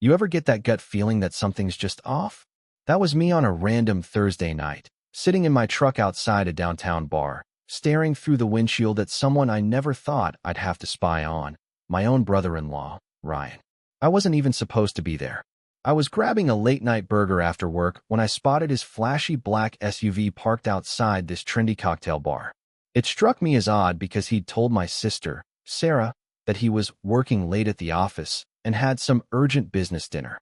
You ever get that gut feeling that something's just off? That was me on a random Thursday night, sitting in my truck outside a downtown bar, staring through the windshield at someone I never thought I'd have to spy on, my own brother-in-law, Ryan. I wasn't even supposed to be there. I was grabbing a late-night burger after work when I spotted his flashy black SUV parked outside this trendy cocktail bar. It struck me as odd because he'd told my sister, Sarah, that he was working late at the office and had some urgent business dinner.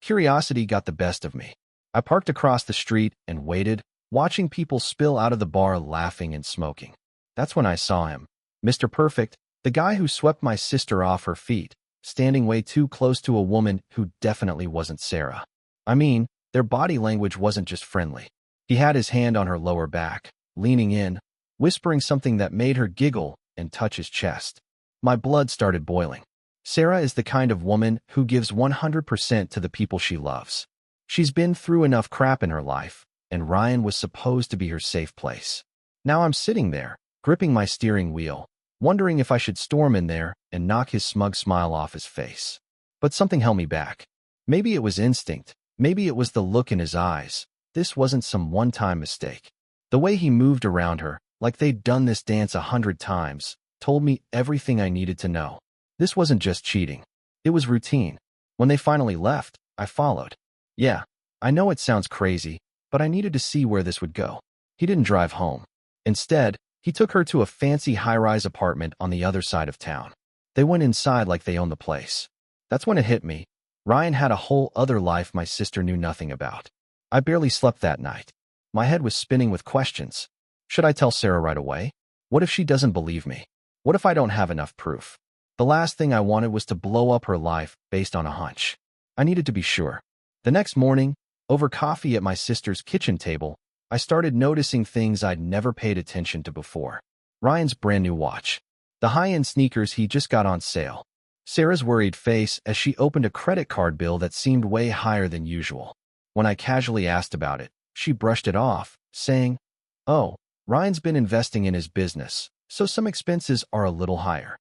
Curiosity got the best of me. I parked across the street and waited, watching people spill out of the bar laughing and smoking. That's when I saw him, Mr. Perfect, the guy who swept my sister off her feet, standing way too close to a woman who definitely wasn't Sarah. I mean, their body language wasn't just friendly. He had his hand on her lower back, leaning in, whispering something that made her giggle and touch his chest. My blood started boiling. Sarah is the kind of woman who gives 100% to the people she loves. She's been through enough crap in her life, and Ryan was supposed to be her safe place. Now I'm sitting there, gripping my steering wheel, wondering if I should storm in there and knock his smug smile off his face. But something held me back. Maybe it was instinct. Maybe it was the look in his eyes. This wasn't some one-time mistake. The way he moved around her, like they'd done this dance 100 times, told me everything I needed to know. This wasn't just cheating. It was routine. When they finally left, I followed. Yeah, I know it sounds crazy, but I needed to see where this would go. He didn't drive home. Instead, he took her to a fancy high-rise apartment on the other side of town. They went inside like they owned the place. That's when it hit me. Ryan had a whole other life my sister knew nothing about. I barely slept that night. My head was spinning with questions. Should I tell Sarah right away? What if she doesn't believe me? What if I don't have enough proof? The last thing I wanted was to blow up her life based on a hunch. I needed to be sure. The next morning, over coffee at my sister's kitchen table, I started noticing things I'd never paid attention to before. Ryan's brand new watch. The high-end sneakers he just got on sale. Sarah's worried face as she opened a credit card bill that seemed way higher than usual. When I casually asked about it, she brushed it off, saying, "Oh, Ryan's been investing in his business, so some expenses are a little higher."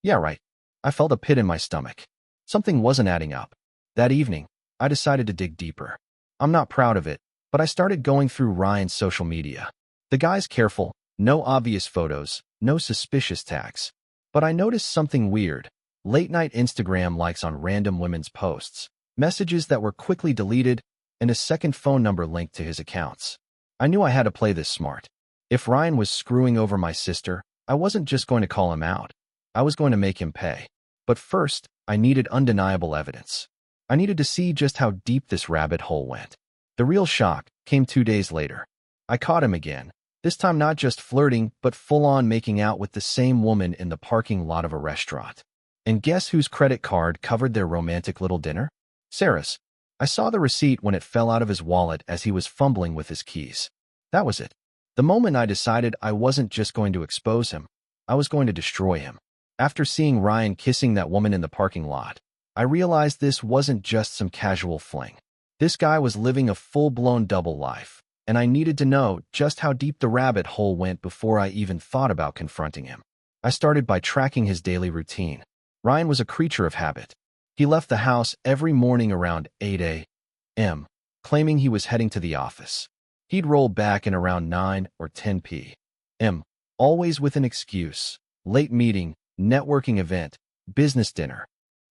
Yeah, right. I felt a pit in my stomach. Something wasn't adding up. That evening, I decided to dig deeper. I'm not proud of it, but I started going through Ryan's social media. The guy's careful, no obvious photos, no suspicious tags. But I noticed something weird. Late-night Instagram likes on random women's posts, messages that were quickly deleted, and a second phone number linked to his accounts. I knew I had to play this smart. If Ryan was screwing over my sister, I wasn't just going to call him out. I was going to make him pay. But first, I needed undeniable evidence. I needed to see just how deep this rabbit hole went. The real shock came 2 days later. I caught him again, this time not just flirting, but full-on making out with the same woman in the parking lot of a restaurant. And guess whose credit card covered their romantic little dinner? Sarah's. I saw the receipt when it fell out of his wallet as he was fumbling with his keys. That was it. The moment I decided I wasn't just going to expose him, I was going to destroy him. After seeing Ryan kissing that woman in the parking lot, I realized this wasn't just some casual fling. This guy was living a full-blown double life, and I needed to know just how deep the rabbit hole went before I even thought about confronting him. I started by tracking his daily routine. Ryan was a creature of habit. He left the house every morning around 8 a.m., claiming he was heading to the office. He'd roll back in around 9 or 10 p.m., always with an excuse: late meeting, networking event, business dinner.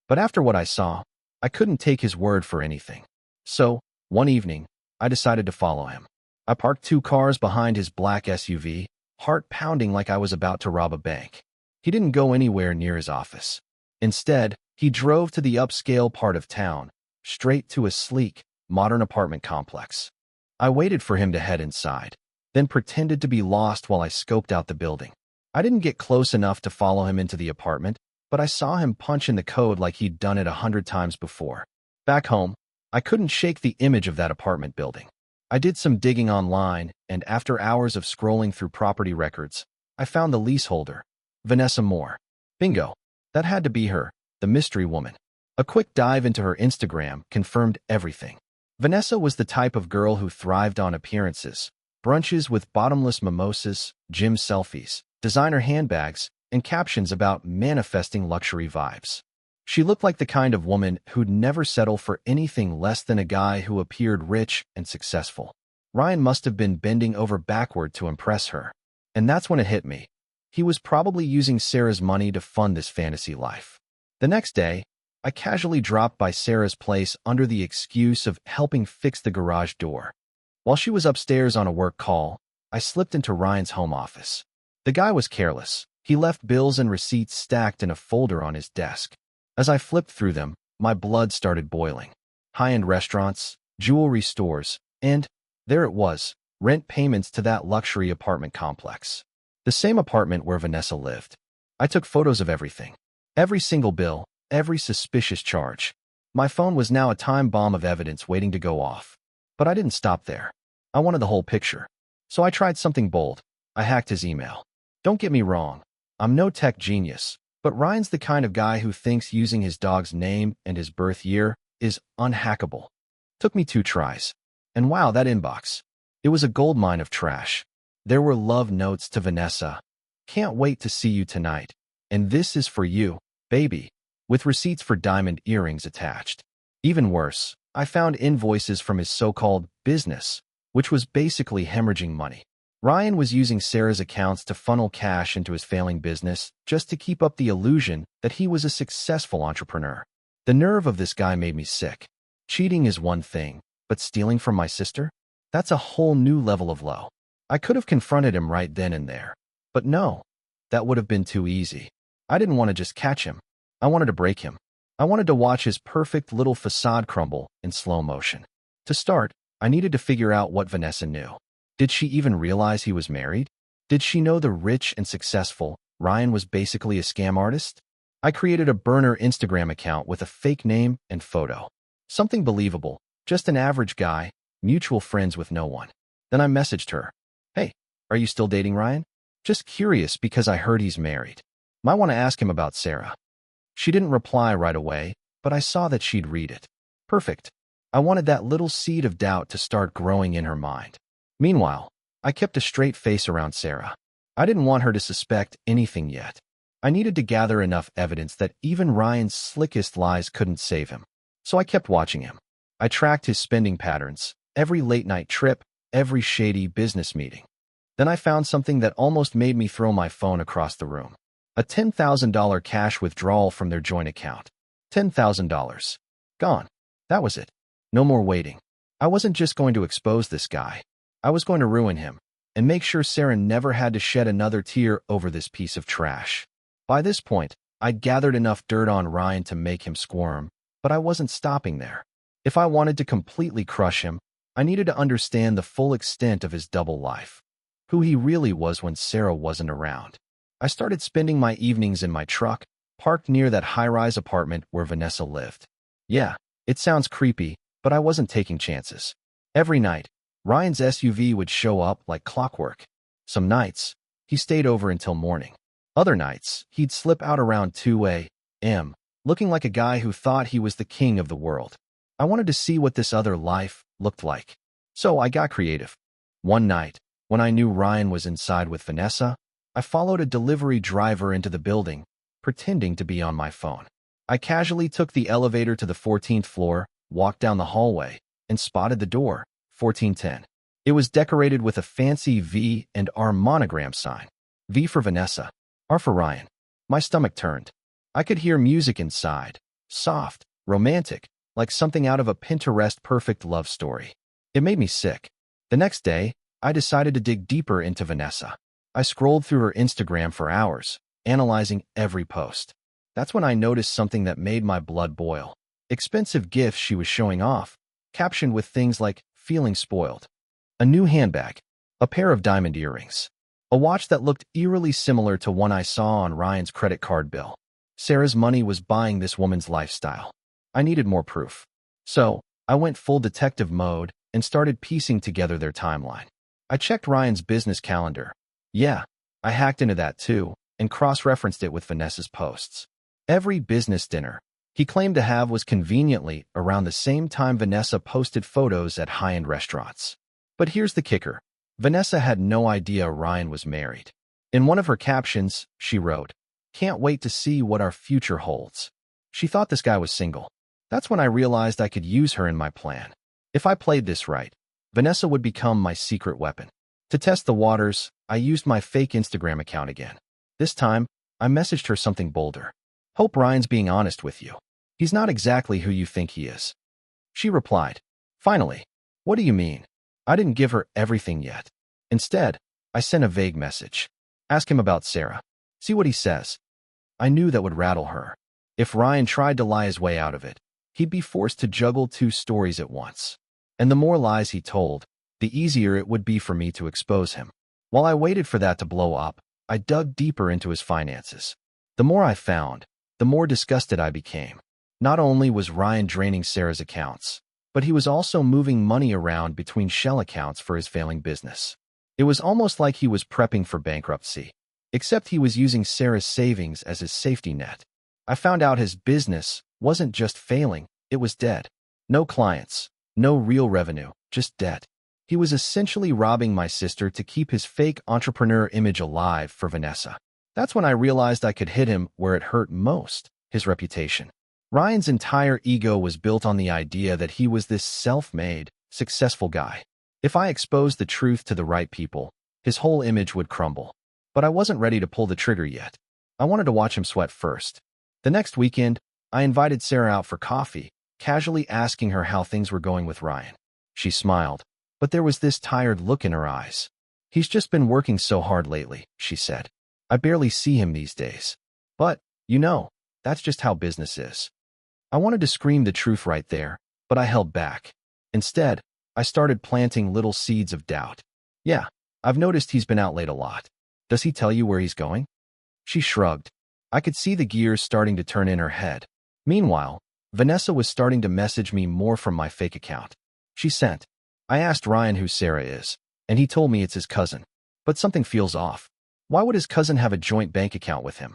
But after what I saw, I couldn't take his word for anything. So, one evening, I decided to follow him. I parked 2 cars behind his black SUV, heart pounding like I was about to rob a bank. He didn't go anywhere near his office. Instead, he drove to the upscale part of town, straight to a sleek, modern apartment complex. I waited for him to head inside, then pretended to be lost while I scoped out the building. I didn't get close enough to follow him into the apartment, but I saw him punch in the code like he'd done it 100 times before. Back home, I couldn't shake the image of that apartment building. I did some digging online, and after hours of scrolling through property records, I found the leaseholder, Vanessa Moore. Bingo. That had to be her, the mystery woman. A quick dive into her Instagram confirmed everything. Vanessa was the type of girl who thrived on appearances, brunches with bottomless mimosas, gym selfies, designer handbags, and captions about manifesting luxury vibes. She looked like the kind of woman who'd never settle for anything less than a guy who appeared rich and successful. Ryan must have been bending over backward to impress her. And that's when it hit me. He was probably using Sarah's money to fund this fantasy life. The next day, I casually dropped by Sarah's place under the excuse of helping fix the garage door. While she was upstairs on a work call, I slipped into Ryan's home office. The guy was careless. He left bills and receipts stacked in a folder on his desk. As I flipped through them, my blood started boiling. High-end restaurants, jewelry stores, and there it was, rent payments to that luxury apartment complex. The same apartment where Vanessa lived. I took photos of everything. Every single bill, every suspicious charge. My phone was now a time bomb of evidence waiting to go off. But I didn't stop there. I wanted the whole picture. So I tried something bold. I hacked his email. Don't get me wrong. I'm no tech genius, but Ryan's the kind of guy who thinks using his dog's name and his birth year is unhackable. Took me 2 tries. And wow, that inbox. It was a goldmine of trash. There were love notes to Vanessa. Can't wait to see you tonight. And this is for you, baby. With receipts for diamond earrings attached. Even worse, I found invoices from his so-called business, which was basically hemorrhaging money. Ryan was using Sarah's accounts to funnel cash into his failing business just to keep up the illusion that he was a successful entrepreneur. The nerve of this guy made me sick. Cheating is one thing, but stealing from my sister? That's a whole new level of low. I could have confronted him right then and there. But no, that would have been too easy. I didn't want to just catch him. I wanted to break him. I wanted to watch his perfect little facade crumble in slow motion. To start, I needed to figure out what Vanessa knew. Did she even realize he was married? Did she know the rich and successful Ryan was basically a scam artist? I created a burner Instagram account with a fake name and photo. Something believable, just an average guy, mutual friends with no one. Then I messaged her. Hey, are you still dating Ryan? Just curious because I heard he's married. Might want to ask him about Sarah. She didn't reply right away, but I saw that she'd read it. Perfect. I wanted that little seed of doubt to start growing in her mind. Meanwhile, I kept a straight face around Sarah. I didn't want her to suspect anything yet. I needed to gather enough evidence that even Ryan's slickest lies couldn't save him. So I kept watching him. I tracked his spending patterns, every late-night trip, every shady business meeting. Then I found something that almost made me throw my phone across the room. A $10,000 cash withdrawal from their joint account. $10,000. Gone. That was it. No more waiting. I wasn't just going to expose this guy. I was going to ruin him and make sure Sarah never had to shed another tear over this piece of trash. By this point, I'd gathered enough dirt on Ryan to make him squirm, but I wasn't stopping there. If I wanted to completely crush him, I needed to understand the full extent of his double life, who he really was when Sarah wasn't around. I started spending my evenings in my truck, parked near that high-rise apartment where Vanessa lived. Yeah, it sounds creepy, but I wasn't taking chances. Every night, Ryan's SUV would show up like clockwork. Some nights, he stayed over until morning. Other nights, he'd slip out around 2 a.m., looking like a guy who thought he was the king of the world. I wanted to see what this other life looked like. So I got creative. One night, when I knew Ryan was inside with Vanessa, I followed a delivery driver into the building, pretending to be on my phone. I casually took the elevator to the 14th floor, walked down the hallway, and spotted the door, 1410. It was decorated with a fancy V and R monogram sign. V for Vanessa, R for Ryan. My stomach turned. I could hear music inside, soft, romantic, like something out of a Pinterest-perfect love story. It made me sick. The next day, I decided to dig deeper into Vanessa. I scrolled through her Instagram for hours, analyzing every post. That's when I noticed something that made my blood boil. Expensive gifts she was showing off, captioned with things like, feeling spoiled. A new handbag, a pair of diamond earrings, a watch that looked eerily similar to one I saw on Ryan's credit card bill. Sarah's money was buying this woman's lifestyle. I needed more proof. So, I went full detective mode and started piecing together their timeline. I checked Ryan's business calendar. Yeah, I hacked into that too, and cross-referenced it with Vanessa's posts. Every business dinner he claimed to have was conveniently around the same time Vanessa posted photos at high-end restaurants. But here's the kicker. Vanessa had no idea Ryan was married. In one of her captions, she wrote, "Can't wait to see what our future holds." She thought this guy was single. That's when I realized I could use her in my plan. If I played this right, Vanessa would become my secret weapon. To test the waters, I used my fake Instagram account again. This time, I messaged her something bolder. Hope Ryan's being honest with you. He's not exactly who you think he is. She replied, finally, what do you mean? I didn't give her everything yet. Instead, I sent a vague message. Ask him about Sarah. See what he says. I knew that would rattle her. If Ryan tried to lie his way out of it, he'd be forced to juggle two stories at once. And the more lies he told, the easier it would be for me to expose him. While I waited for that to blow up, I dug deeper into his finances. The more I found, the more disgusted I became. Not only was Ryan draining Sarah's accounts, but he was also moving money around between shell accounts for his failing business. It was almost like he was prepping for bankruptcy, except he was using Sarah's savings as his safety net. I found out his business wasn't just failing, it was dead. No clients, no real revenue, just debt. He was essentially robbing my sister to keep his fake entrepreneur image alive for Vanessa. That's when I realized I could hit him where it hurt most, his reputation. Ryan's entire ego was built on the idea that he was this self-made, successful guy. If I exposed the truth to the right people, his whole image would crumble. But I wasn't ready to pull the trigger yet. I wanted to watch him sweat first. The next weekend, I invited Sarah out for coffee, casually asking her how things were going with Ryan. She smiled, but there was this tired look in her eyes. He's just been working so hard lately, she said. I barely see him these days. But, that's just how business is. I wanted to scream the truth right there, but I held back. Instead, I started planting little seeds of doubt. Yeah, I've noticed he's been out late a lot. Does he tell you where he's going? She shrugged. I could see the gears starting to turn in her head. Meanwhile, Vanessa was starting to message me more from my fake account. She sent. I asked Ryan who Sarah is, and he told me it's his cousin. But something feels off. Why would his cousin have a joint bank account with him?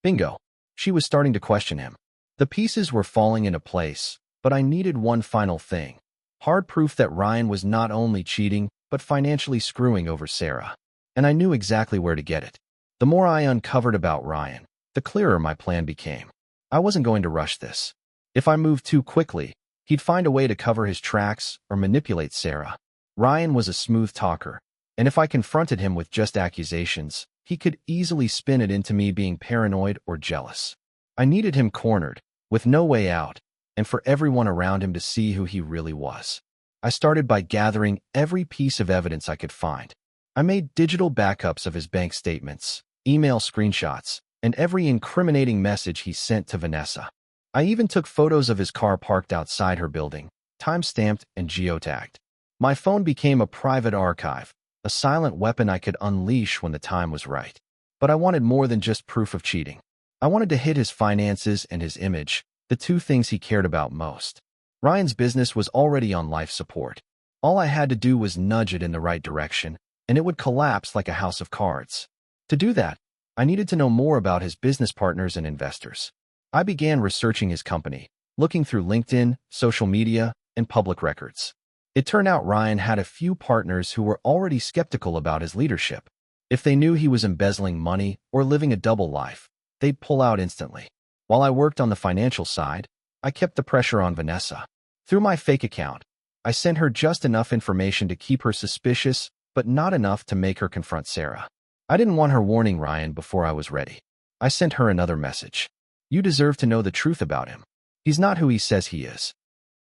Bingo. She was starting to question him. The pieces were falling into place, but I needed one final thing. Hard proof that Ryan was not only cheating, but financially screwing over Sarah. And I knew exactly where to get it. The more I uncovered about Ryan, the clearer my plan became. I wasn't going to rush this. If I moved too quickly, he'd find a way to cover his tracks or manipulate Sarah. Ryan was a smooth talker, and if I confronted him with just accusations, he could easily spin it into me being paranoid or jealous. I needed him cornered, with no way out, and for everyone around him to see who he really was. I started by gathering every piece of evidence I could find. I made digital backups of his bank statements, email screenshots, and every incriminating message he sent to Vanessa. I even took photos of his car parked outside her building, time-stamped and geotagged. My phone became a private archive, a silent weapon I could unleash when the time was right. But I wanted more than just proof of cheating. I wanted to hit his finances and his image, the two things he cared about most. Ryan's business was already on life support. All I had to do was nudge it in the right direction, and it would collapse like a house of cards. To do that, I needed to know more about his business partners and investors. I began researching his company, looking through LinkedIn, social media, and public records. It turned out Ryan had a few partners who were already skeptical about his leadership. If they knew he was embezzling money or living a double life, they'd pull out instantly. While I worked on the financial side, I kept the pressure on Vanessa. Through my fake account, I sent her just enough information to keep her suspicious, but not enough to make her confront Sarah. I didn't want her warning Ryan before I was ready. I sent her another message. You deserve to know the truth about him. He's not who he says he is.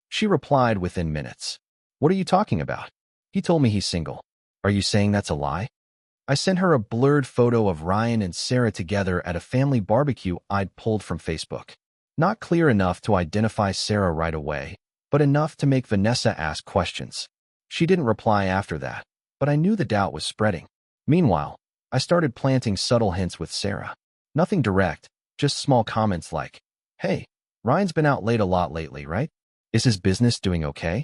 She replied within minutes. What are you talking about? He told me he's single. Are you saying that's a lie? I sent her a blurred photo of Ryan and Sarah together at a family barbecue I'd pulled from Facebook. Not clear enough to identify Sarah right away, but enough to make Vanessa ask questions. She didn't reply after that, but I knew the doubt was spreading. Meanwhile, I started planting subtle hints with Sarah. Nothing direct, just small comments like, hey, Ryan's been out late a lot lately, right? Is his business doing okay?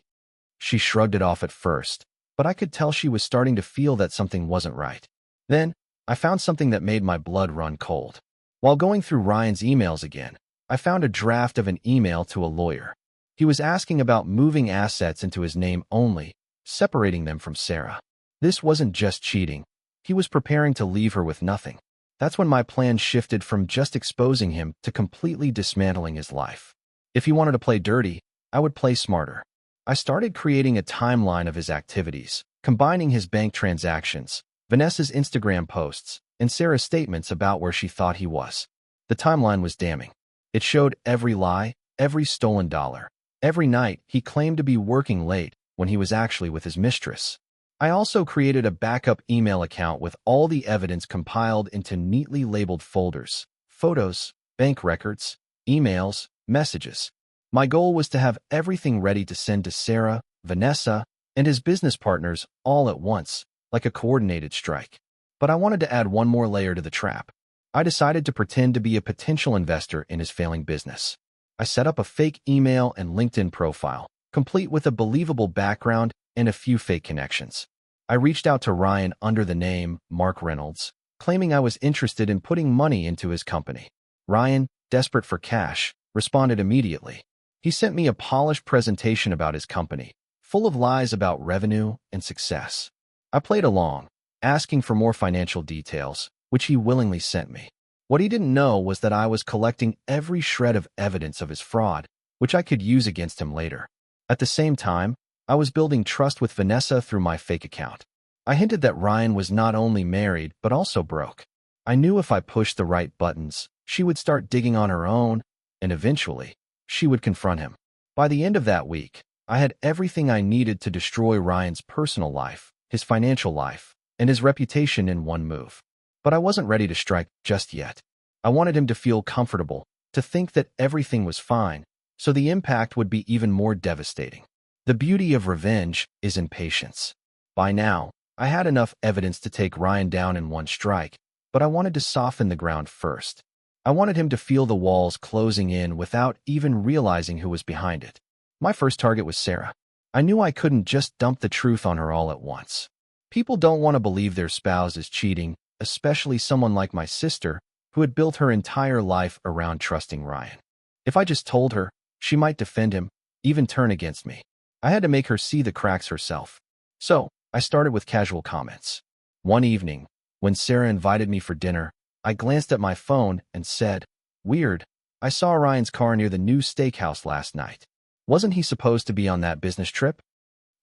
She shrugged it off at first, but I could tell she was starting to feel that something wasn't right. Then, I found something that made my blood run cold. While going through Ryan's emails again, I found a draft of an email to a lawyer. He was asking about moving assets into his name only, separating them from Sarah. This wasn't just cheating. He was preparing to leave her with nothing. That's when my plan shifted from just exposing him to completely dismantling his life. If he wanted to play dirty, I would play smarter. I started creating a timeline of his activities, combining his bank transactions, Vanessa's Instagram posts, and Sarah's statements about where she thought he was. The timeline was damning. It showed every lie, every stolen dollar. Every night, he claimed to be working late when he was actually with his mistress. I also created a backup email account with all the evidence compiled into neatly labeled folders: photos, bank records, emails, messages. My goal was to have everything ready to send to Sarah, Vanessa, and his business partners all at once, like a coordinated strike. But I wanted to add one more layer to the trap. I decided to pretend to be a potential investor in his failing business. I set up a fake email and LinkedIn profile, complete with a believable background and a few fake connections. I reached out to Ryan under the name Mark Reynolds, claiming I was interested in putting money into his company. Ryan, desperate for cash, responded immediately. He sent me a polished presentation about his company, full of lies about revenue and success. I played along, asking for more financial details, which he willingly sent me. What he didn't know was that I was collecting every shred of evidence of his fraud, which I could use against him later. At the same time, I was building trust with Vanessa through my fake account. I hinted that Ryan was not only married, but also broke. I knew if I pushed the right buttons, she would start digging on her own, and eventually, she would confront him. By the end of that week, I had everything I needed to destroy Ryan's personal life, his financial life, and his reputation in one move. But I wasn't ready to strike just yet. I wanted him to feel comfortable, to think that everything was fine, so the impact would be even more devastating. The beauty of revenge is in patience. By now, I had enough evidence to take Ryan down in one strike, but I wanted to soften the ground first. I wanted him to feel the walls closing in without even realizing who was behind it. My first target was Sarah. I knew I couldn't just dump the truth on her all at once. People don't want to believe their spouse is cheating, especially someone like my sister, who had built her entire life around trusting Ryan. If I just told her, she might defend him, even turn against me. I had to make her see the cracks herself. So, I started with casual comments. One evening, when Sarah invited me for dinner, I glanced at my phone and said, "Weird, I saw Ryan's car near the new steakhouse last night. Wasn't he supposed to be on that business trip?"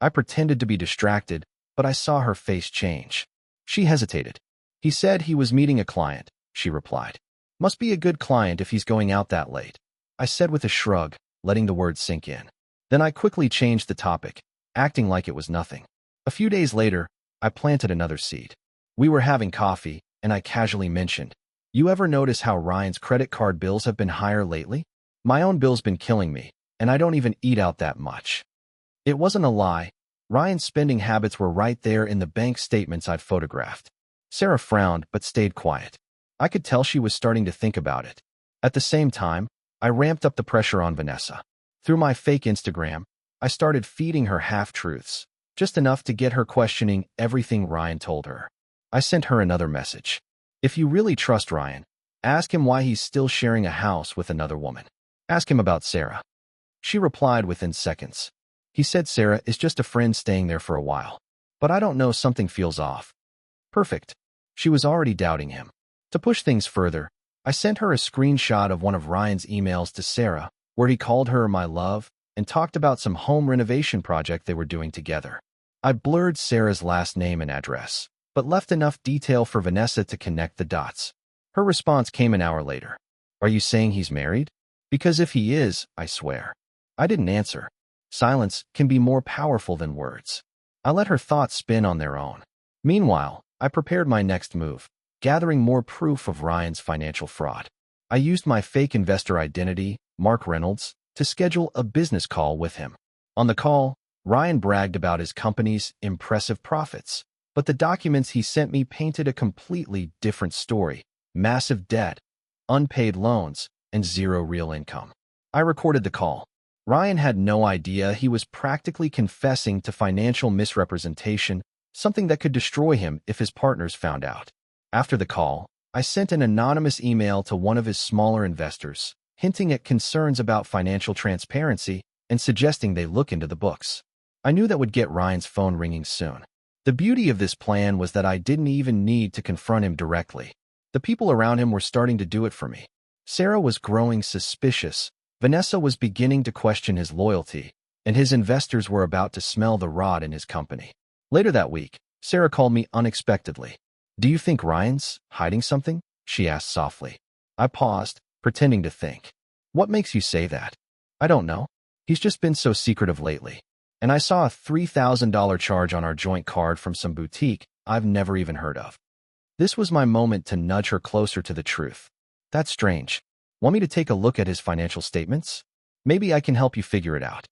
I pretended to be distracted, but I saw her face change. She hesitated. "He said he was meeting a client," she replied. "Must be a good client if he's going out that late," I said with a shrug, letting the words sink in. Then I quickly changed the topic, acting like it was nothing. A few days later, I planted another seed. We were having coffee, and I casually mentioned, "You ever notice how Ryan's credit card bills have been higher lately? My own bill's been killing me, and I don't even eat out that much." It wasn't a lie. Ryan's spending habits were right there in the bank statements I'd photographed. Sarah frowned but stayed quiet. I could tell she was starting to think about it. At the same time, I ramped up the pressure on Vanessa. Through my fake Instagram, I started feeding her half-truths, just enough to get her questioning everything Ryan told her. I sent her another message. "If you really trust Ryan, ask him why he's still sharing a house with another woman. Ask him about Sarah." She replied within seconds. "He said Sarah is just a friend staying there for a while. But I don't know, something feels off." Perfect. She was already doubting him. To push things further, I sent her a screenshot of one of Ryan's emails to Sarah, where he called her my love and talked about some home renovation project they were doing together. I blurred Sarah's last name and address, but left enough detail for Vanessa to connect the dots. Her response came an hour later. "Are you saying he's married? Because if he is, I swear." I didn't answer. Silence can be more powerful than words. I let her thoughts spin on their own. Meanwhile, I prepared my next move, gathering more proof of Ryan's financial fraud. I used my fake investor identity, Mark Reynolds, to schedule a business call with him. On the call, Ryan bragged about his company's impressive profits, but the documents he sent me painted a completely different story: massive debt, unpaid loans, and zero real income. I recorded the call. Ryan had no idea he was practically confessing to financial misrepresentation, something that could destroy him if his partners found out. After the call, I sent an anonymous email to one of his smaller investors, hinting at concerns about financial transparency and suggesting they look into the books. I knew that would get Ryan's phone ringing soon. The beauty of this plan was that I didn't even need to confront him directly. The people around him were starting to do it for me. Sarah was growing suspicious. Vanessa was beginning to question his loyalty, and his investors were about to smell the rot in his company. Later that week, Sarah called me unexpectedly. "Do you think Ryan's hiding something?" she asked softly. I paused, pretending to think. "What makes you say that?" "I don't know. He's just been so secretive lately. And I saw a $3,000 charge on our joint card from some boutique I've never even heard of." This was my moment to nudge her closer to the truth. "That's strange. Want me to take a look at his financial statements? Maybe I can help you figure it out."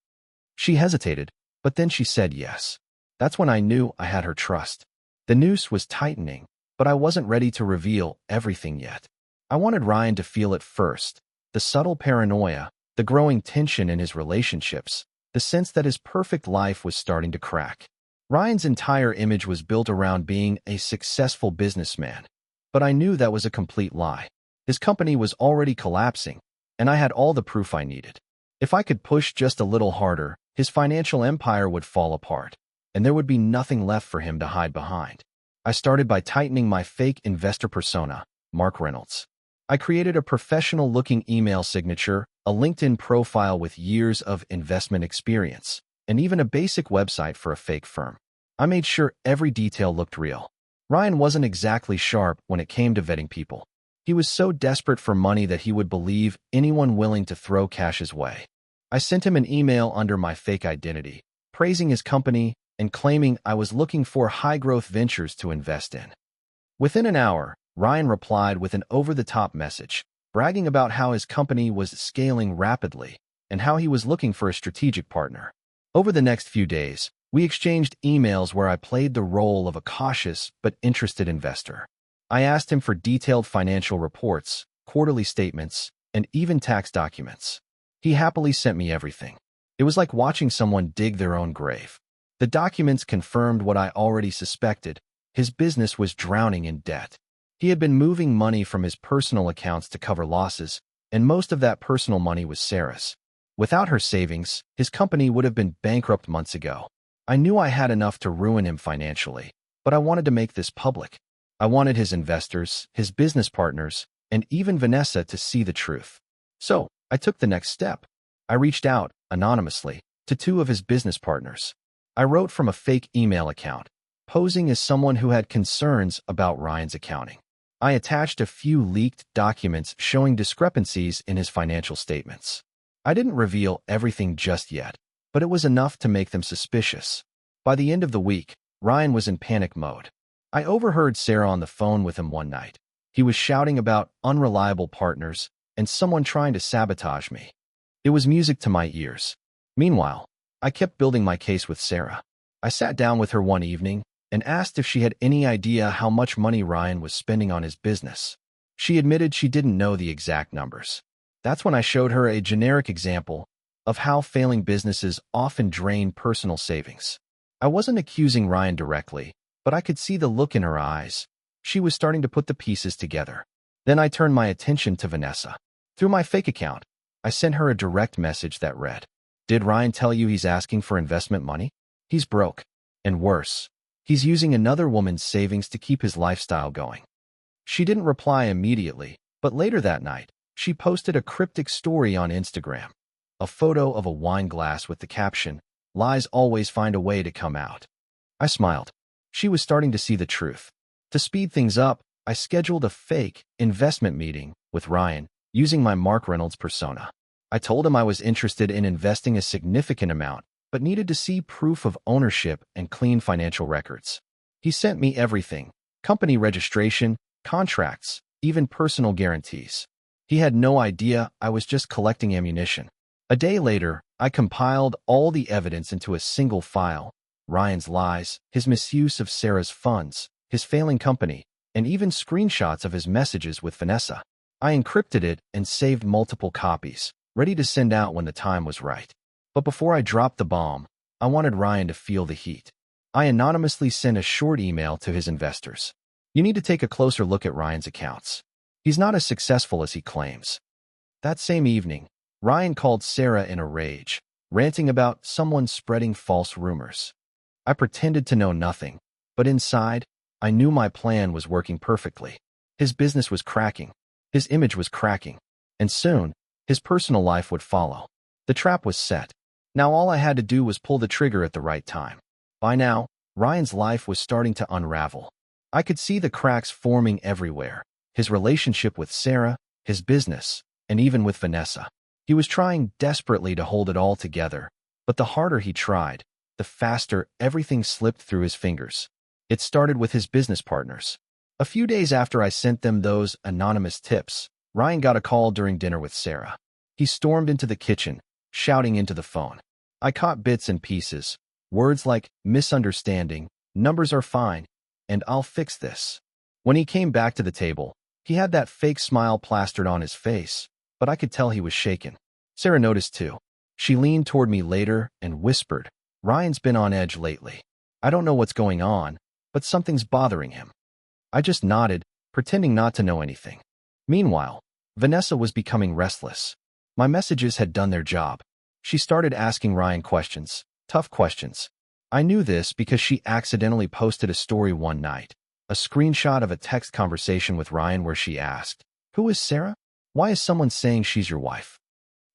She hesitated, but then she said yes. That's when I knew I had her trust. The noose was tightening, but I wasn't ready to reveal everything yet. I wanted Ryan to feel it first. The subtle paranoia, the growing tension in his relationships, the sense that his perfect life was starting to crack. Ryan's entire image was built around being a successful businessman, but I knew that was a complete lie. His company was already collapsing, and I had all the proof I needed. If I could push just a little harder, his financial empire would fall apart, and there would be nothing left for him to hide behind. I started by tightening my fake investor persona, Mark Reynolds. I created a professional-looking email signature, a LinkedIn profile with years of investment experience, and even a basic website for a fake firm. I made sure every detail looked real. Ryan wasn't exactly sharp when it came to vetting people. He was so desperate for money that he would believe anyone willing to throw cash his way. I sent him an email under my fake identity, praising his company and claiming I was looking for high-growth ventures to invest in. Within an hour, Ryan replied with an over-the-top message, bragging about how his company was scaling rapidly and how he was looking for a strategic partner. Over the next few days, we exchanged emails where I played the role of a cautious but interested investor. I asked him for detailed financial reports, quarterly statements, and even tax documents. He happily sent me everything. It was like watching someone dig their own grave. The documents confirmed what I already suspected. His business was drowning in debt. He had been moving money from his personal accounts to cover losses, and most of that personal money was Sarah's. Without her savings, his company would have been bankrupt months ago. I knew I had enough to ruin him financially, but I wanted to make this public. I wanted his investors, his business partners, and even Vanessa to see the truth. So, I took the next step. I reached out, anonymously, to two of his business partners. I wrote from a fake email account, posing as someone who had concerns about Ryan's accounting. I attached a few leaked documents showing discrepancies in his financial statements. I didn't reveal everything just yet, but it was enough to make them suspicious. By the end of the week, Ryan was in panic mode. I overheard Sarah on the phone with him one night. He was shouting about unreliable partners and someone trying to sabotage me. It was music to my ears. Meanwhile, I kept building my case with Sarah. I sat down with her one evening and asked if she had any idea how much money Ryan was spending on his business. She admitted she didn't know the exact numbers. That's when I showed her a generic example of how failing businesses often drain personal savings. I wasn't accusing Ryan directly, but I could see the look in her eyes. She was starting to put the pieces together. Then I turned my attention to Vanessa. Through my fake account, I sent her a direct message that read, "Did Ryan tell you he's asking for investment money? He's broke. And worse, he's using another woman's savings to keep his lifestyle going." She didn't reply immediately, but later that night, she posted a cryptic story on Instagram. A photo of a wine glass with the caption, "Lies always find a way to come out." I smiled. She was starting to see the truth. To speed things up, I scheduled a fake investment meeting with Ryan using my Mark Reynolds persona. I told him I was interested in investing a significant amount, but needed to see proof of ownership and clean financial records. He sent me everything: company registration, contracts, even personal guarantees. He had no idea I was just collecting ammunition. A day later, I compiled all the evidence into a single file: Ryan's lies, his misuse of Sarah's funds, his failing company, and even screenshots of his messages with Vanessa. I encrypted it and saved multiple copies, ready to send out when the time was right. But before I dropped the bomb, I wanted Ryan to feel the heat. I anonymously sent a short email to his investors. "You need to take a closer look at Ryan's accounts. He's not as successful as he claims." That same evening, Ryan called Sarah in a rage, ranting about someone spreading false rumors. I pretended to know nothing, but inside, I knew my plan was working perfectly. His business was cracking. His image was cracking. And soon, his personal life would follow. The trap was set. Now all I had to do was pull the trigger at the right time. By now, Ryan's life was starting to unravel. I could see the cracks forming everywhere. His relationship with Sarah, his business, and even with Vanessa. He was trying desperately to hold it all together, but the harder he tried, the faster everything slipped through his fingers. It started with his business partners. A few days after I sent them those anonymous tips, Ryan got a call during dinner with Sarah. He stormed into the kitchen, shouting into the phone. I caught bits and pieces, words like misunderstanding, numbers are fine, and I'll fix this. When he came back to the table, he had that fake smile plastered on his face, but I could tell he was shaken. Sarah noticed too. She leaned toward me later and whispered, "Ryan's been on edge lately. I don't know what's going on, but something's bothering him." I just nodded, pretending not to know anything. Meanwhile, Vanessa was becoming restless. My messages had done their job. She started asking Ryan questions, tough questions. I knew this because she accidentally posted a story one night, a screenshot of a text conversation with Ryan where she asked, "Who is Sarah? Why is someone saying she's your wife?"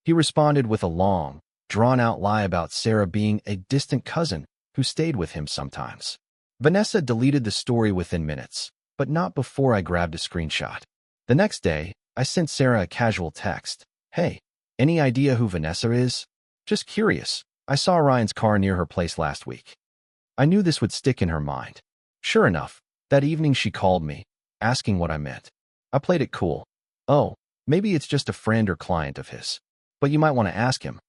He responded with a long, drawn-out lie about Sarah being a distant cousin who stayed with him sometimes. Vanessa deleted the story within minutes, but not before I grabbed a screenshot. The next day, I sent Sarah a casual text. "Hey, any idea who Vanessa is? Just curious. I saw Ryan's car near her place last week." I knew this would stick in her mind. Sure enough, that evening she called me, asking what I meant. I played it cool. "Oh, maybe it's just a friend or client of his. But you might want to ask him."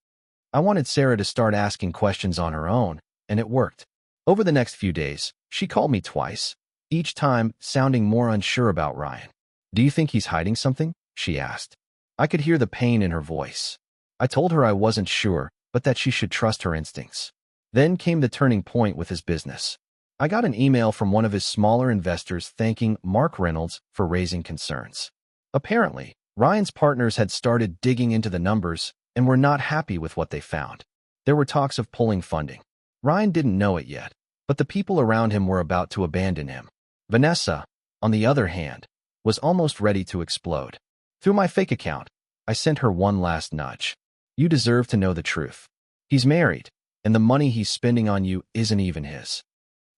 I wanted Sarah to start asking questions on her own, and it worked. Over the next few days, she called me twice, each time sounding more unsure about Ryan. "Do you think he's hiding something?" she asked. I could hear the pain in her voice. I told her I wasn't sure, but that she should trust her instincts. Then came the turning point with his business. I got an email from one of his smaller investors thanking Mark Reynolds for raising concerns. Apparently, Ryan's partners had started digging into the numbers and were not happy with what they found. There were talks of pulling funding. Ryan didn't know it yet, but the people around him were about to abandon him. Vanessa, on the other hand, was almost ready to explode. Through my fake account, I sent her one last nudge. "You deserve to know the truth. He's married, and the money he's spending on you isn't even his."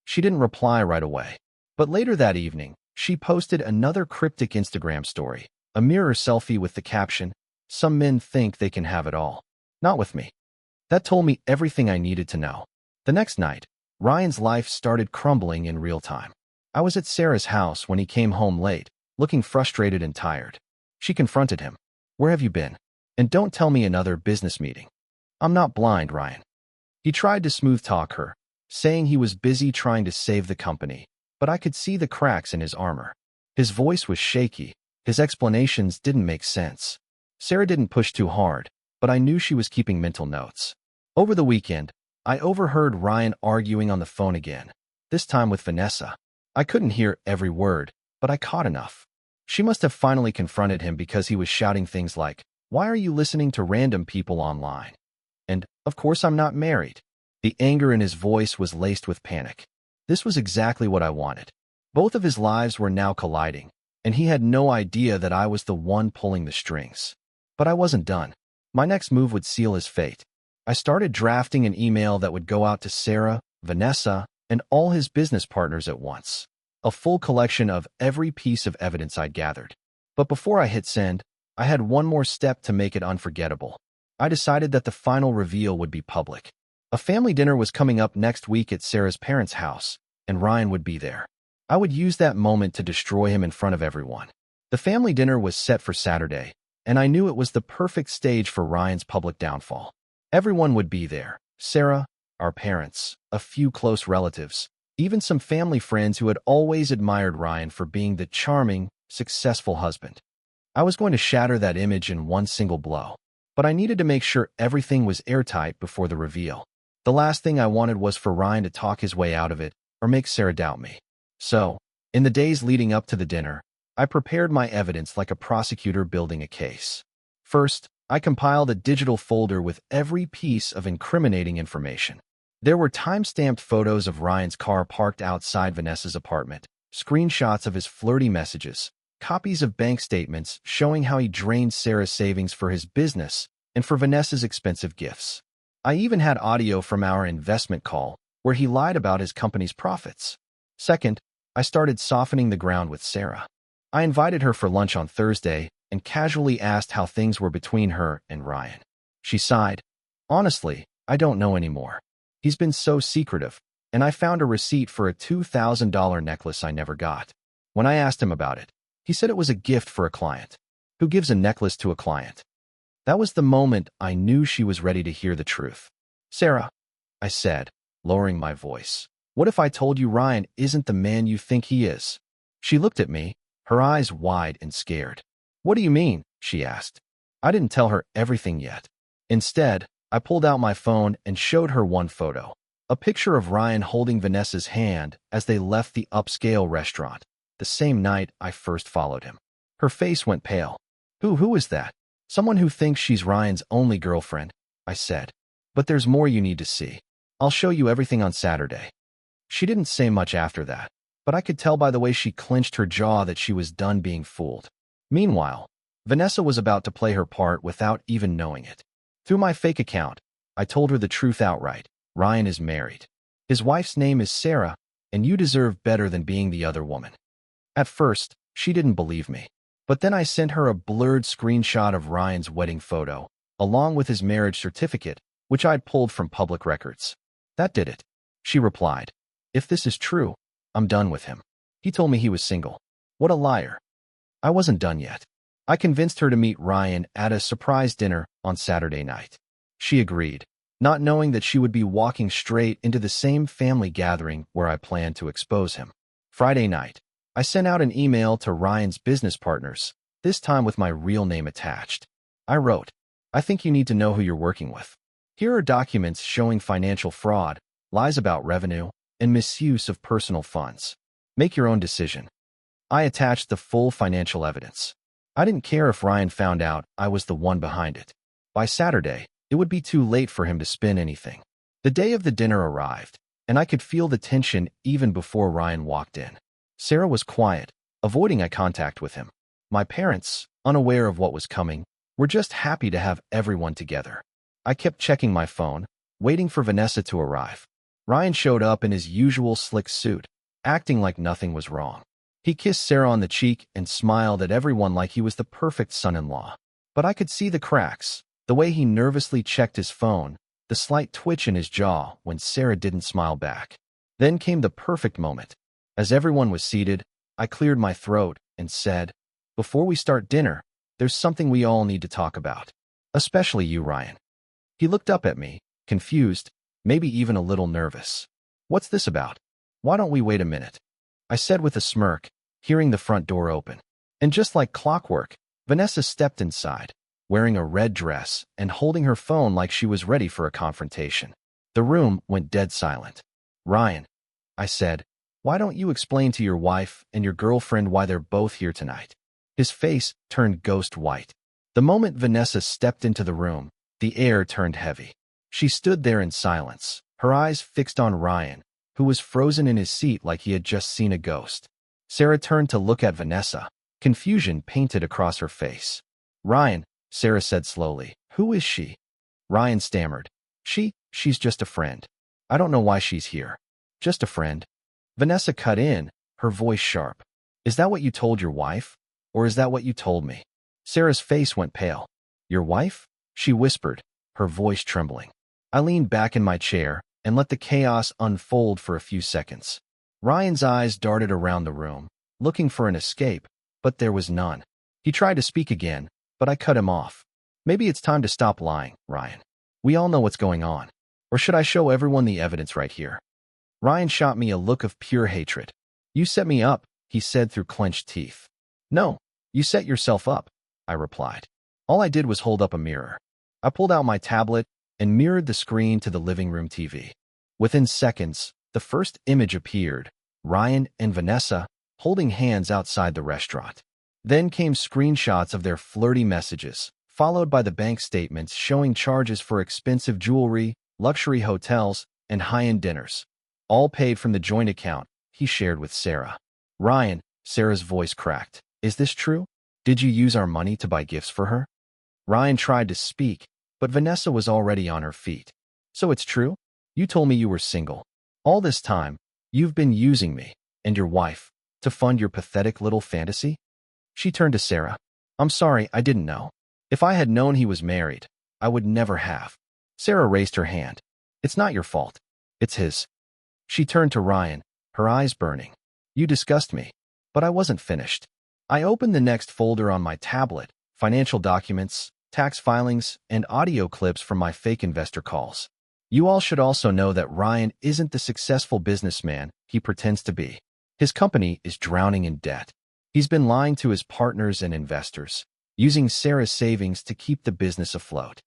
She didn't reply right away. But later that evening, she posted another cryptic Instagram story, a mirror selfie with the caption, "Some men think they can have it all. Not with me." That told me everything I needed to know. The next night, Ryan's life started crumbling in real time. I was at Sarah's house when he came home late, looking frustrated and tired. She confronted him. "Where have you been? And don't tell me another business meeting." "I'm not blind, Ryan." He tried to smooth talk her, saying he was busy trying to save the company, but I could see the cracks in his armor. His voice was shaky. His explanations didn't make sense. Sarah didn't push too hard, but I knew she was keeping mental notes. Over the weekend, I overheard Ryan arguing on the phone again, this time with Vanessa. I couldn't hear every word, but I caught enough. She must have finally confronted him because he was shouting things like, "Why are you listening to random people online?" And, "Of course I'm not married." The anger in his voice was laced with panic. This was exactly what I wanted. Both of his lives were now colliding, and he had no idea that I was the one pulling the strings. But I wasn't done. My next move would seal his fate. I started drafting an email that would go out to Sarah, Vanessa, and all his business partners at once. A full collection of every piece of evidence I'd gathered. But before I hit send, I had one more step to make it unforgettable. I decided that the final reveal would be public. A family dinner was coming up next week at Sarah's parents' house, and Ryan would be there. I would use that moment to destroy him in front of everyone. The family dinner was set for Saturday, and I knew it was the perfect stage for Ryan's public downfall. Everyone would be there. Sarah, our parents, a few close relatives, even some family friends who had always admired Ryan for being the charming, successful husband. I was going to shatter that image in one single blow, but I needed to make sure everything was airtight before the reveal. The last thing I wanted was for Ryan to talk his way out of it or make Sarah doubt me. So, in the days leading up to the dinner, I prepared my evidence like a prosecutor building a case. First, I compiled a digital folder with every piece of incriminating information. There were time-stamped photos of Ryan's car parked outside Vanessa's apartment, screenshots of his flirty messages, copies of bank statements showing how he drained Sarah's savings for his business and for Vanessa's expensive gifts. I even had audio from our investment call where he lied about his company's profits. Second, I started softening the ground with Sarah. I invited her for lunch on Thursday and casually asked how things were between her and Ryan. She sighed. Honestly, I don't know anymore. He's been so secretive, and I found a receipt for a $2,000 necklace I never got. When I asked him about it, he said it was a gift for a client. Who gives a necklace to a client? That was the moment I knew she was ready to hear the truth. Sarah, I said, lowering my voice, what if I told you Ryan isn't the man you think he is? She looked at me, her eyes wide and scared. What do you mean? She asked. I didn't tell her everything yet. Instead, I pulled out my phone and showed her one photo, a picture of Ryan holding Vanessa's hand as they left the upscale restaurant, the same night I first followed him. Her face went pale. Who is that? Someone who thinks she's Ryan's only girlfriend, I said. But there's more you need to see. I'll show you everything on Saturday. She didn't say much after that, but I could tell by the way she clenched her jaw that she was done being fooled. Meanwhile, Vanessa was about to play her part without even knowing it. Through my fake account, I told her the truth outright. Ryan is married. His wife's name is Sarah, and you deserve better than being the other woman. At first, she didn't believe me. But then I sent her a blurred screenshot of Ryan's wedding photo, along with his marriage certificate, which I'd pulled from public records. That did it. She replied, if this is true, I'm done with him. He told me he was single. What a liar. I wasn't done yet. I convinced her to meet Ryan at a surprise dinner on Saturday night. She agreed, not knowing that she would be walking straight into the same family gathering where I planned to expose him. Friday night, I sent out an email to Ryan's business partners, this time with my real name attached. I wrote, I think you need to know who you're working with. Here are documents showing financial fraud, lies about revenue, and misuse of personal funds. Make your own decision. I attached the full financial evidence. I didn't care if Ryan found out I was the one behind it. By Saturday, it would be too late for him to spin anything. The day of the dinner arrived, and I could feel the tension even before Ryan walked in. Sarah was quiet, avoiding eye contact with him. My parents, unaware of what was coming, were just happy to have everyone together. I kept checking my phone, waiting for Vanessa to arrive. Ryan showed up in his usual slick suit, acting like nothing was wrong. He kissed Sarah on the cheek and smiled at everyone like he was the perfect son-in-law. But I could see the cracks, the way he nervously checked his phone, the slight twitch in his jaw when Sarah didn't smile back. Then came the perfect moment. As everyone was seated, I cleared my throat and said, before we start dinner, there's something we all need to talk about. Especially you, Ryan. He looked up at me, confused, maybe even a little nervous. What's this about? Why don't we wait a minute? I said with a smirk, hearing the front door open. And just like clockwork, Vanessa stepped inside, wearing a red dress and holding her phone like she was ready for a confrontation. The room went dead silent. Ryan, I said, why don't you explain to your wife and your girlfriend why they're both here tonight? His face turned ghost white. The moment Vanessa stepped into the room, the air turned heavy. She stood there in silence, her eyes fixed on Ryan, who was frozen in his seat like he had just seen a ghost. Sarah turned to look at Vanessa, confusion painted across her face. Ryan, Sarah said slowly, who is she? Ryan stammered. She's just a friend. I don't know why she's here. Just a friend. Vanessa cut in, her voice sharp. Is that what you told your wife? Or is that what you told me? Sarah's face went pale. Your wife? She whispered, her voice trembling. I leaned back in my chair and let the chaos unfold for a few seconds. Ryan's eyes darted around the room, looking for an escape, but there was none. He tried to speak again, but I cut him off. Maybe it's time to stop lying, Ryan. We all know what's going on. Or should I show everyone the evidence right here? Ryan shot me a look of pure hatred. You set me up, he said through clenched teeth. No, you set yourself up, I replied. All I did was hold up a mirror. I pulled out my tablet and mirrored the screen to the living room TV. Within seconds, the first image appeared, Ryan and Vanessa holding hands outside the restaurant. Then came screenshots of their flirty messages, followed by the bank statements showing charges for expensive jewelry, luxury hotels, and high-end dinners. All paid from the joint account he shared with Sarah. Ryan, Sarah's voice cracked. Is this true? Did you use our money to buy gifts for her? Ryan tried to speak, but Vanessa was already on her feet. So it's true? You told me you were single. All this time, you've been using me and your wife to fund your pathetic little fantasy? She turned to Sarah. I'm sorry, I didn't know. If I had known he was married, I would never have. Sarah raised her hand. It's not your fault. It's his. She turned to Ryan, her eyes burning. You disgust me. But I wasn't finished. I opened the next folder on my tablet, financial documents, tax filings, and audio clips from my fake investor calls. You all should also know that Ryan isn't the successful businessman he pretends to be. His company is drowning in debt. He's been lying to his partners and investors, using Sarah's savings to keep the business afloat.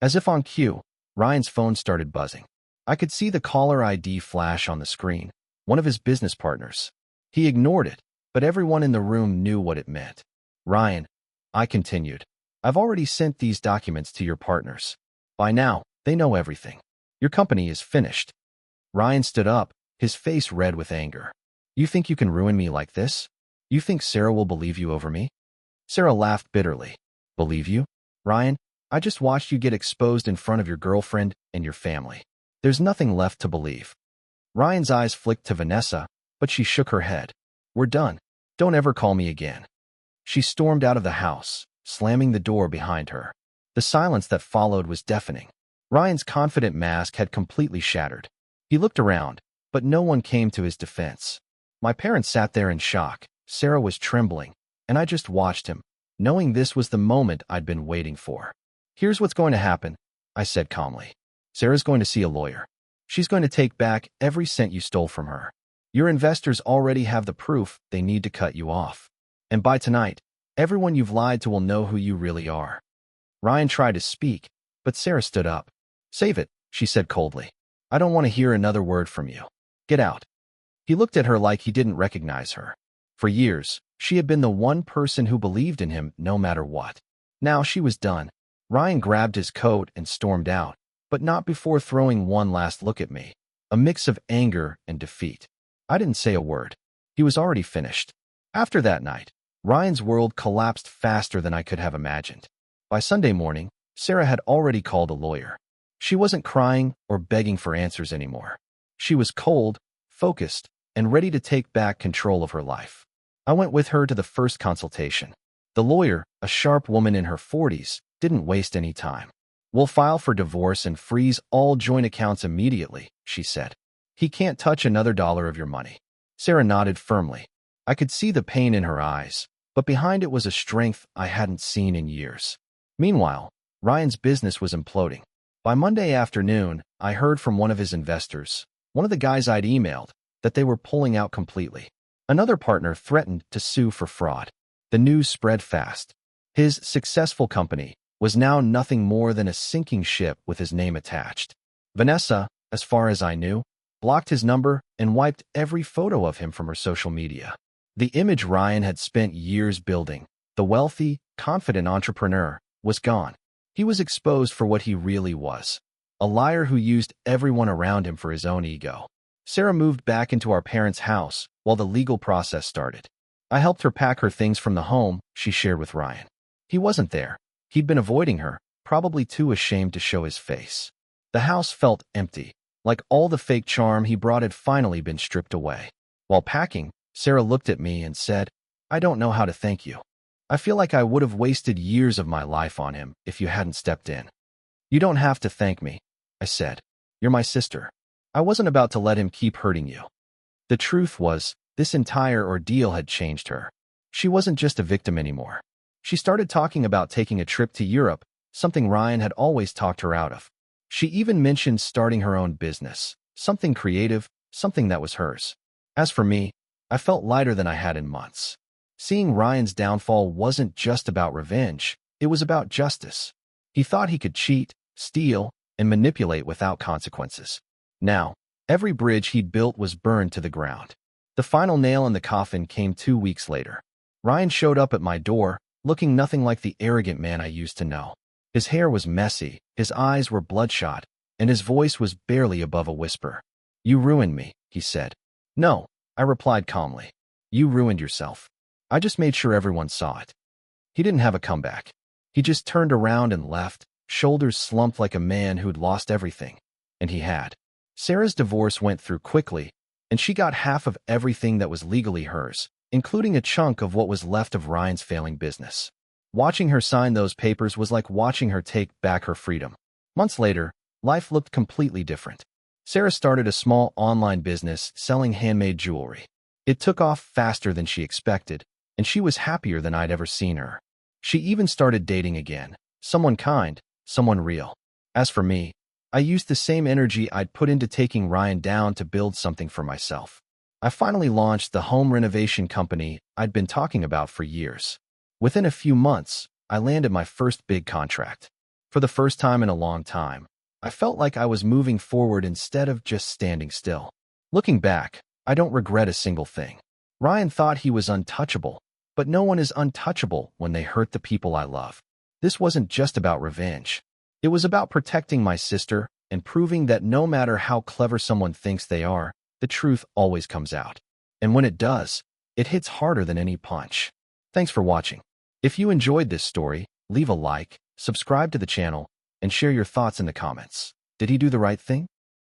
As if on cue, Ryan's phone started buzzing. I could see the caller ID flash on the screen, one of his business partners. He ignored it, but everyone in the room knew what it meant. Ryan, I continued, I've already sent these documents to your partners. By now, they know everything. Your company is finished. Ryan stood up, his face red with anger. You think you can ruin me like this? You think Sarah will believe you over me? Sarah laughed bitterly. Believe you? Ryan, I just watched you get exposed in front of your girlfriend and your family. There's nothing left to believe. Ryan's eyes flicked to Vanessa, but she shook her head. We're done. Don't ever call me again. She stormed out of the house, slamming the door behind her. The silence that followed was deafening. Ryan's confident mask had completely shattered. He looked around, but no one came to his defense. My parents sat there in shock. Sarah was trembling, and I just watched him, knowing this was the moment I'd been waiting for. Here's what's going to happen, I said calmly. Sarah's going to see a lawyer. She's going to take back every cent you stole from her. Your investors already have the proof they need to cut you off. And by tonight, everyone you've lied to will know who you really are. Ryan tried to speak, but Sarah stood up. Save it, she said coldly. I don't want to hear another word from you. Get out. He looked at her like he didn't recognize her. For years, she had been the one person who believed in him no matter what. Now she was done. Ryan grabbed his coat and stormed out, but not before throwing one last look at me, a mix of anger and defeat. I didn't say a word. He was already finished. After that night, Ryan's world collapsed faster than I could have imagined. By Sunday morning, Sarah had already called a lawyer. She wasn't crying or begging for answers anymore. She was cold, focused, and ready to take back control of her life. I went with her to the first consultation. The lawyer, a sharp woman in her 40s, didn't waste any time. We'll file for divorce and freeze all joint accounts immediately, she said. He can't touch another dollar of your money. Sarah nodded firmly. I could see the pain in her eyes, but behind it was a strength I hadn't seen in years. Meanwhile, Ryan's business was imploding. By Monday afternoon, I heard from one of his investors, one of the guys I'd emailed, that they were pulling out completely. Another partner threatened to sue for fraud. The news spread fast. His successful company was now nothing more than a sinking ship with his name attached. Vanessa, as far as I knew, blocked his number and wiped every photo of him from her social media. The image Ryan had spent years building, the wealthy, confident entrepreneur, was gone. He was exposed for what he really was, a liar who used everyone around him for his own ego. Sarah moved back into our parents' house while the legal process started. I helped her pack her things from the home she shared with Ryan. He wasn't there. He'd been avoiding her, probably too ashamed to show his face. The house felt empty, like all the fake charm he brought had finally been stripped away. While packing, Sarah looked at me and said, I don't know how to thank you. I feel like I would have wasted years of my life on him if you hadn't stepped in. You don't have to thank me, I said. You're my sister. I wasn't about to let him keep hurting you. The truth was, this entire ordeal had changed her. She wasn't just a victim anymore. She started talking about taking a trip to Europe, something Ryan had always talked her out of. She even mentioned starting her own business, something creative, something that was hers. As for me, I felt lighter than I had in months. Seeing Ryan's downfall wasn't just about revenge, it was about justice. He thought he could cheat, steal, and manipulate without consequences. Now, every bridge he'd built was burned to the ground. The final nail in the coffin came 2 weeks later. Ryan showed up at my door, looking nothing like the arrogant man I used to know. His hair was messy, his eyes were bloodshot, and his voice was barely above a whisper. You ruined me, he said. No, I replied calmly. You ruined yourself. I just made sure everyone saw it. He didn't have a comeback. He just turned around and left, shoulders slumped like a man who'd lost everything. And he had. Sarah's divorce went through quickly, and she got half of everything that was legally hers, including a chunk of what was left of Ryan's failing business. Watching her sign those papers was like watching her take back her freedom. Months later, life looked completely different. Sarah started a small online business selling handmade jewelry. It took off faster than she expected, and she was happier than I'd ever seen her. She even started dating again, someone kind, someone real. As for me, I used the same energy I'd put into taking Ryan down to build something for myself. I finally launched the home renovation company I'd been talking about for years. Within a few months, I landed my first big contract. For the first time in a long time, I felt like I was moving forward instead of just standing still. Looking back, I don't regret a single thing. Ryan thought he was untouchable, but no one is untouchable when they hurt the people I love. This wasn't just about revenge. It was about protecting my sister and proving that no matter how clever someone thinks they are, the truth always comes out. And when it does, it hits harder than any punch. Thanks for watching. If you enjoyed this story, leave a like, subscribe to the channel, and share your thoughts in the comments. Did he do the right thing?